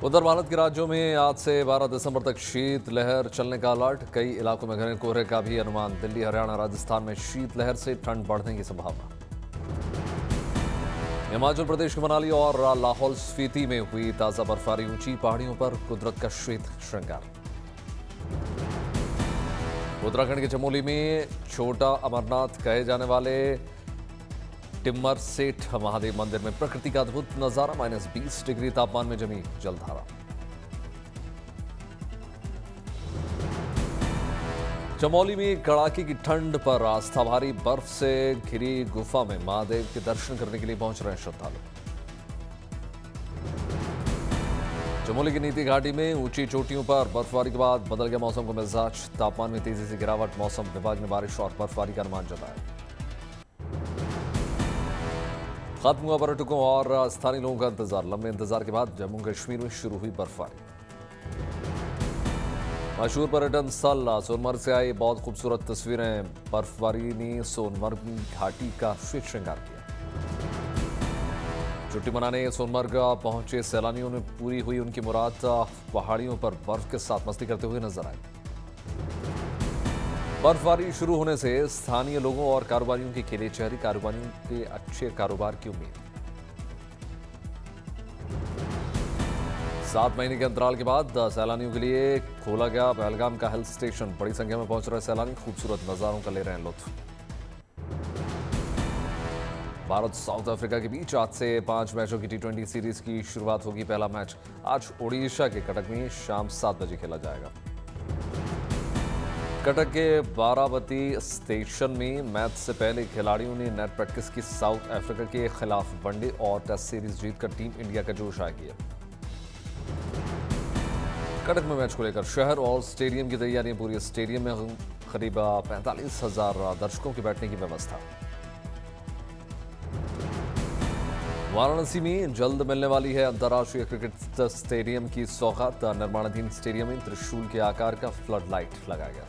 उधर भारत के राज्यों में आज से 12 दिसंबर तक शीत लहर चलने का अलर्ट। कई इलाकों में घने कोहरे का भी अनुमान। दिल्ली, हरियाणा, राजस्थान में शीत लहर से ठंड बढ़ने की संभावना। हिमाचल प्रदेश के मनाली और लाहौल स्पीति में हुई ताजा बर्फबारी। ऊंची पहाड़ियों पर कुदरत का श्वेत श्रृंगार। उत्तराखंड के चमोली में छोटा अमरनाथ कहे जाने वाले टिम्मर सेठ महादेव मंदिर में प्रकृति का अद्भुत नजारा। -20 डिग्री तापमान में जमी जलधारा। चमोली में कड़ाके की ठंड पर आस्था भारी। बर्फ से घिरी गुफा में महादेव के दर्शन करने के लिए पहुंच रहे हैं श्रद्धालु। चमोली की नीति घाटी में ऊंची चोटियों पर बर्फबारी के बाद बदल गया मौसम का मिजाज। तापमान में तेजी से गिरावट। मौसम विभाग ने बारिश और बर्फबारी का अनुमान जताया। खत्म हुआ पर्यटकों और स्थानीय लोगों का इंतजार। लंबे इंतजार के बाद जम्मू कश्मीर में शुरू हुई बर्फबारी। मशहूर पर्यटन स्थल सोनमर्ग से आई बहुत खूबसूरत तस्वीरें। बर्फबारी ने सोनमर्ग की घाटी का श्वेत श्रृंगार किया। छुट्टी मनाने सोनमर्ग पहुंचे सैलानियों ने पूरी हुई उनकी मुराद। पहाड़ियों पर बर्फ के साथ मस्ती करते हुए नजर आए। बर्फबारी शुरू होने से स्थानीय लोगों और कारोबारियों की खिले चेहरे। कारोबारियों के अच्छे कारोबार की उम्मीद। 7 महीने के अंतराल के बाद सैलानियों के लिए खोला गया पहलगाम का हिल स्टेशन। बड़ी संख्या में पहुंच रहे सैलानी खूबसूरत नजारों का ले रहे हैं लुत्फ। भारत साउथ अफ्रीका के बीच आज से 5 मैचों की T20 सीरीज की शुरुआत होगी। पहला मैच आज ओडिशा के कटक में शाम 7 बजे खेला जाएगा। कटक के बारावती स्टेशन में मैच से पहले खिलाड़ियों ने नेट प्रैक्टिस की। साउथ अफ्रीका के खिलाफ वनडे और टेस्ट सीरीज जीतकर टीम इंडिया का जोश आ गया। कटक में मैच को लेकर शहर और स्टेडियम की तैयारियां पूरी। स्टेडियम में करीब 45,000 दर्शकों के बैठने की व्यवस्था। वाराणसी में जल्द मिलने वाली है अंतर्राष्ट्रीय क्रिकेट स्टेडियम की सौगात। निर्माणाधीन स्टेडियम में त्रिशूल के आकार का फ्लड लाइट लगाया गया।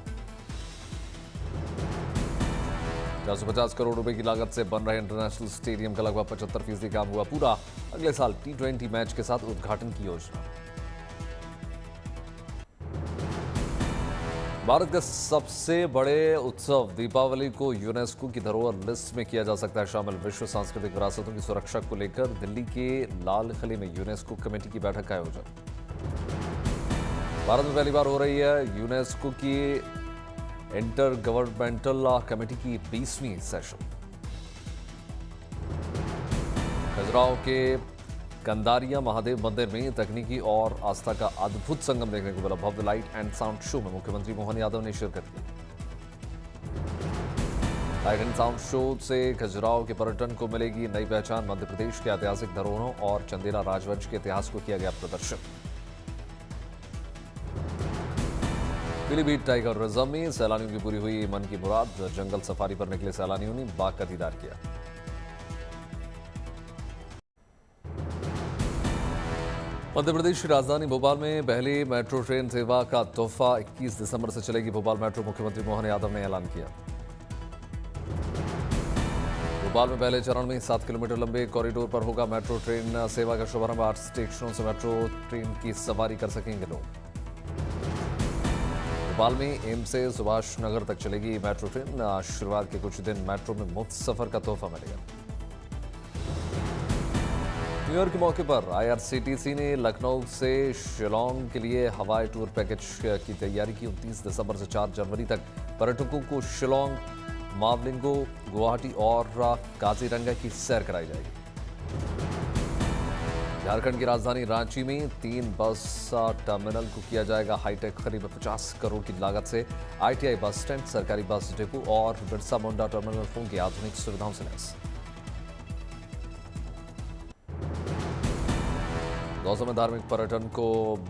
450 करोड़ रुपए की लागत से बन रहे इंटरनेशनल स्टेडियम का लगभग 75% काम हुआ पूरा। अगले साल T20 मैच के साथ उद्घाटन की योजना। भारत का सबसे बड़े उत्सव दीपावली को यूनेस्को की धरोहर लिस्ट में किया जा सकता है शामिल। विश्व सांस्कृतिक विरासतों की सुरक्षा को लेकर दिल्ली के लाल किले में यूनेस्को कमेटी की बैठक का आयोजन। भारत में पहली बार हो रही है यूनेस्को की इंटर गवर्नमेंटल कमेटी की 20वीं सेशन। खजुराहो के कंदारिया महादेव मंदिर में तकनीकी और आस्था का अद्भुत संगम देखने को मिला। भव्य लाइट एंड साउंड शो में मुख्यमंत्री मोहन यादव ने शिरकत की। लाइट एंड साउंड शो से खजुराहो के पर्यटन को मिलेगी नई पहचान। मध्य प्रदेश के ऐतिहासिक धरोहरों और चंदेला राजवंश के इतिहास को किया गया प्रदर्शन। पीलीभीत टाइगर रिजर्व में सैलानियों की पूरी हुई मन की मुराद। जंगल सफारी पर निकले सैलानियों ने बाघ का दीदार किया। मध्य प्रदेश की राजधानी भोपाल में पहली मेट्रो ट्रेन सेवा का तोहफा 21 दिसंबर से चलेगी। भोपाल मेट्रो मुख्यमंत्री मोहन यादव ने ऐलान किया। भोपाल में पहले चरण में 7 किलोमीटर लंबे कॉरिडोर पर होगा मेट्रो ट्रेन सेवा का शुभारंभ। 8 स्टेशनों से मेट्रो ट्रेन की सवारी कर सकेंगे लोग। भोपाल में एम्स से सुभाष नगर तक चलेगी मेट्रो ट्रेन। शुरुआत के कुछ दिन मेट्रो में मुफ्त सफर का तोहफा मिलेगा। न्यू ईयर के मौके पर IRCTC ने लखनऊ से शिलांग के लिए हवाई टूर पैकेज की तैयारी की। 29 दिसंबर से 4 जनवरी तक पर्यटकों को शिलांग, मावलिंगो, गुवाहाटी और काजीरंगा की सैर कराई जाएगी। झारखंड की राजधानी रांची में 3 बस टर्मिनल को किया जाएगा हाईटेक। करीब 50 करोड़ की लागत से ITI बस स्टैंड, सरकारी बस डिपो और बिरसा मुंडा टर्मिनल होंगे आधुनिक सुविधाओं से लैस। दौसा में धार्मिक पर्यटन को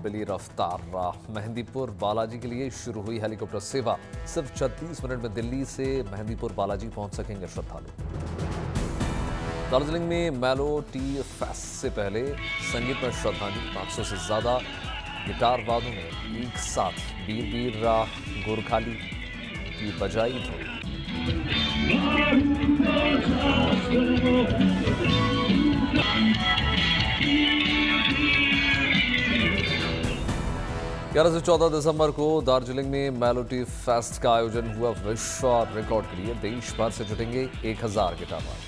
मिली रफ्तार। मेहंदीपुर बालाजी के लिए शुरू हुई हेलीकॉप्टर सेवा। सिर्फ 36 मिनट में दिल्ली से मेहंदीपुर बालाजी पहुंच सकेंगे श्रद्धालु। दार्जिलिंग में मेलो टी फेस्ट से पहले संगीत में श्रद्धांजलि। 500 से ज्यादा गिटार वादों ने एक साथ बीर बीर गोरखाली की बजाई धुन। 11 से 14 दिसंबर को दार्जिलिंग में मेलोडी फेस्ट का आयोजन हुआ। विश्व रिकॉर्ड के लिए देश भर से जुटेंगे 1000 गिटारवादक।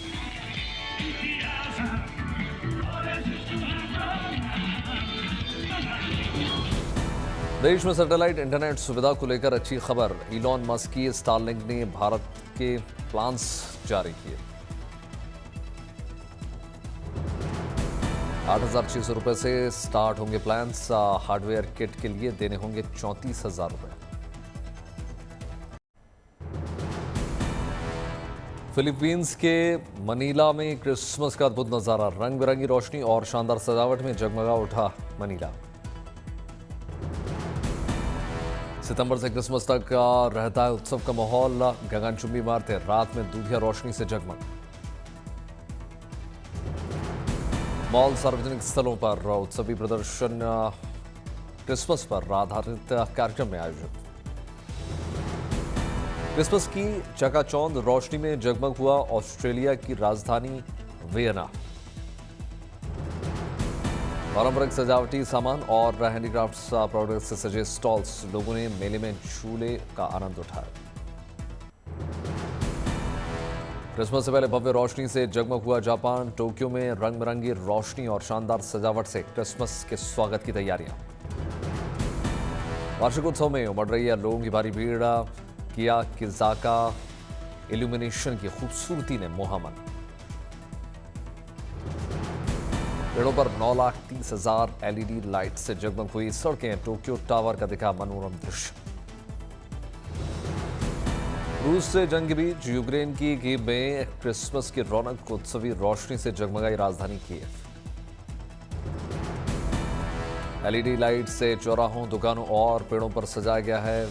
देश में सैटेलाइट इंटरनेट सुविधा को लेकर अच्छी खबर। इलॉन मस्क की स्टारलिंक ने भारत के प्लान्स जारी किए। 8,600 रुपए से स्टार्ट होंगे प्लान्स। हार्डवेयर किट के लिए देने होंगे 34,000 रुपए। फिलीपींस के मनीला में क्रिसमस का अद्भुत नजारा। रंग बिरंगी रोशनी और शानदार सजावट में जगमगा उठा मनीला। सितंबर से क्रिसमस तक रहता है उत्सव का माहौल। गगनचुंबी इमारतें रात में दूधिया रोशनी से जगमग। मॉल, सार्वजनिक स्थलों पर उत्सवी प्रदर्शन। क्रिसमस पर आधारित कार्यक्रम में आयोजित। क्रिसमस की चकाचौंध रोशनी में जगमग हुआ ऑस्ट्रेलिया की राजधानी वियना। पारंपरिक सजावटी सामान और हैंडीक्राफ्ट्स प्रोडक्ट्स से सजे स्टॉल्स। लोगों ने मेले में झूले का आनंद उठाया। क्रिसमस से पहले भव्य रोशनी से जगमग हुआ जापान। टोक्यो में रंग बिरंगी रोशनी और शानदार सजावट से क्रिसमस के स्वागत की तैयारियां। वार्षिक उत्सव में उमड़ रही है लोगों की भारी भीड़। किया किजाका इल्यूमिनेशन की खूबसूरती ने मोहा मन। पेड़ों पर 9,30,000 LED लाइट से जगमग हुई सड़कें। टोक्यो टावर का दिखा मनोरम दृश्य। रूस से जंग के बीच यूक्रेन की कीव में क्रिसमस की रौनक। उत्सवी रोशनी से जगमगाई राजधानी कीव। LED लाइट से चौराहों, दुकानों और पेड़ों पर सजाया गया है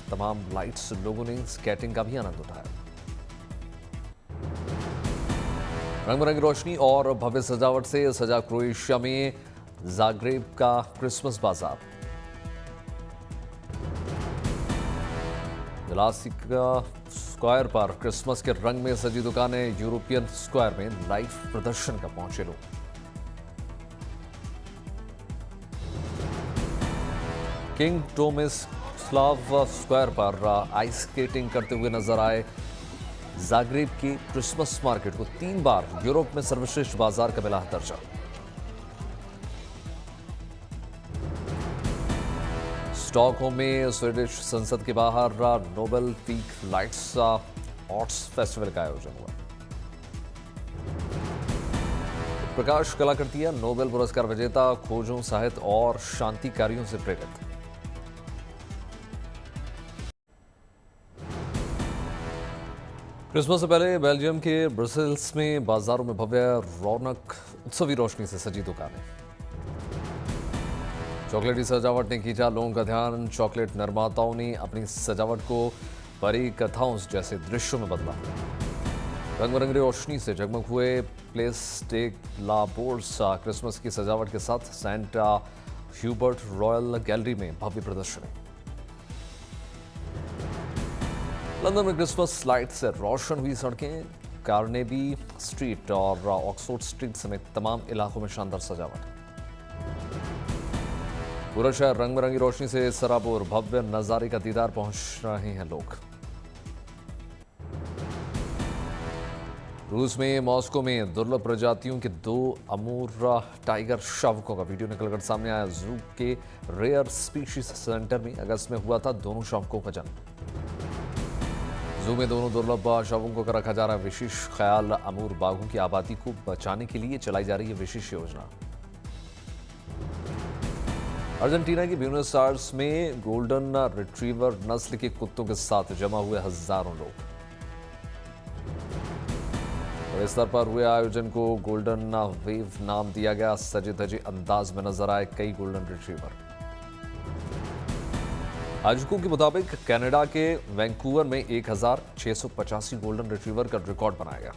तमाम लाइट्स। लोगों ने स्केटिंग का भी आनंद उठाया। रंग बिरंगी रोशनी और भव्य सजावट से सजा क्रोएशिया में जाग्रेब का क्रिसमस बाजार। ग्लासिका स्क्वायर पर क्रिसमस के रंग में सजी दुकानें। यूरोपियन स्क्वायर में लाइव प्रदर्शन का पहुंचे लोग। किंग टोमिस्लाव स्क्वायर पर आइस स्केटिंग करते हुए नजर आए। जाग्रेब की क्रिसमस मार्केट को 3 बार यूरोप में सर्वश्रेष्ठ बाजार का मिला दर्जा। स्टॉकहोम में स्वीडिश संसद के बाहर Nobel peak lights arts festival का आयोजन हुआ। प्रकाश कलाकृतियां नोबेल पुरस्कार विजेता खोजों, साहित्य और शांति कार्यों से प्रेरित। क्रिसमस से पहले बेल्जियम के ब्रसेल्स में बाजारों में भव्य रौनक। उत्सवी रोशनी से सजी दुकानें। चॉकलेटी सजावट ने खींचा लोगों का ध्यान। चॉकलेट निर्माताओं ने अपनी सजावट को परी कथाओं जैसे दृश्यों में बदला। रंग बिरंगी रोशनी से जगमग हुए प्लेस्टेक ला बोर्ड्स। क्रिसमस की सजावट के साथ सेंट ह्यूबर्ट रॉयल गैलरी में भव्य प्रदर्शनी। लंदन में क्रिसमस लाइट से रोशन हुई सड़कें। कार्नेगी स्ट्रीट और ऑक्सफोर्ड स्ट्रीट समेत तमाम इलाकों में शानदार सजावट। पूरा शहर रंग बिरंगी रोशनी से सराबोर। भव्य नजारे का दीदार पहुंच रहे हैं लोग। रूस में मॉस्को में दुर्लभ प्रजातियों के 2 अमूर टाइगर शावकों का वीडियो निकलकर सामने आया। जू के रेयर स्पीशीज सेंटर में अगस्त में हुआ था दोनों शावकों का जन्म। जू में दोनों दुर्लभ शावकों का रखा जा रहा है विशेष ख्याल। अमूर बाघों की आबादी को बचाने के लिए चलाई जा रही है विशेष योजना। अर्जेंटीना की ब्यूनस आयर्स में गोल्डन रिट्रीवर नस्ल के कुत्तों के साथ जमा हुए हजारों लोग। बड़े स्तर पर हुए आयोजन को गोल्डन वेव नाम दिया गया। सजे धजे अंदाज में नजर आए कई गोल्डन रिट्रीवर। आयोजकों के मुताबिक कनाडा के वैंकूवर में 1,685 गोल्डन रिट्रीवर का रिकॉर्ड बनाया गया।